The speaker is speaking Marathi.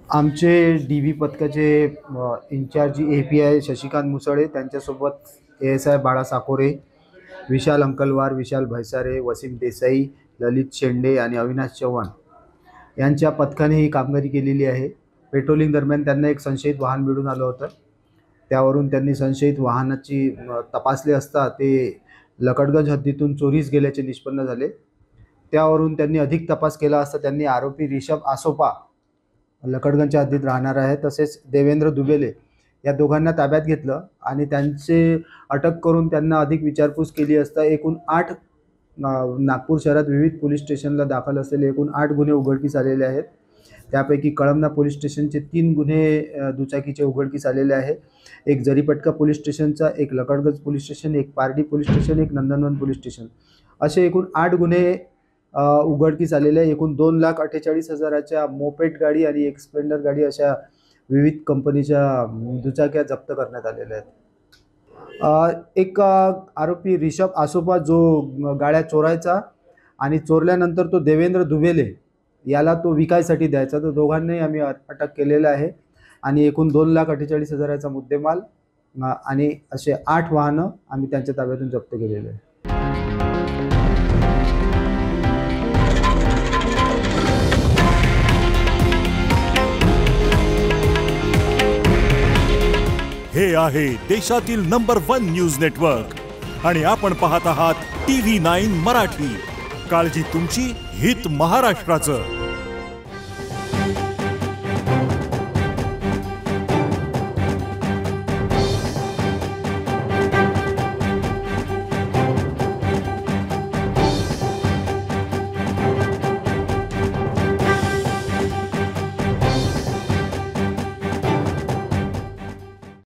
आमचे डी-व्ही पथकाचे इन्चार्ज ए-पी-आय शशिकांत मुसळे, त्यांच्यासोबत ए-एस-आय बाळा साकोरे, विशाल अंकलवार, विशाल भैसारे, वसीम देसाई, ललित शेंडे आणि अविनाश चव्हाण यांच्या पथकाने ही कामगिरी केलेली आहे. पेट्रोलिंग दरम्यान त्यांना एक संशयित वाहन मिळून आलं होतं. त्यावरून त्यांनी संशयित वाहनाची तपासली असता ते लकडगंज हद्दीतून चोरीस गेल्याचे निष्पन्न झाले. त्यावरून त्यांनी अधिक तपास केला असता त्यांनी आरोपी रिषभ आसोपा लकडगंजच्या हद्दीत राहणार आहे, तसेच देवेंद्र दुबेले या दोघांना ताब्यात घेतलं आणि त्यांचे अटक करून त्यांना अधिक विचारपूस केली असता एकूण 8 नागपूर शहरात विविध पोलीस स्टेशनला दाखल असलेले एकूण 8 गुन्हे उघडकीस आलेले आहेत. त्यापैकी कळमना पोलीस स्टेशनचे 3 गुन्हे दुचाकीचे उघडकीस आलेले आहे. एक जरीपटका पोलीस स्टेशनचा, एक लकडगंज पोलीस स्टेशन, एक पारडी पोलीस स्टेशन, एक नंदनवन पोलीस स्टेशन असे एकूण 8 गुन्हे उघडकीस आलेले आहे. एकूण 2,48,000च्या मोपेड गाडी आणि एक स्प्लेंडर गाडी अशा विविध कंपनीच्या दुचाक्या जप्त करण्यात आलेल्या आहेत. एक आरोपी रिषभ आसोपा जो गाड्या चोरायचा आणि चोरल्यानंतर तो देवेंद्र दुबेले याला तो विकायसाठी द्यायचा, तर दोघांनाही आम्ही अटक केलेला आहे आणि एकूण 2,48,000चा मुद्देमाल आणि असे 8 वाहनं आम्ही त्यांच्या ताब्यातून जप्त केलेले आहे. हे आहे देशातील नंबर 1 न्यूज नेटवर्क आणि आपण पाहत आहात TV9 मराठी. काळजी तुमची, हित महाराष्ट्राचं.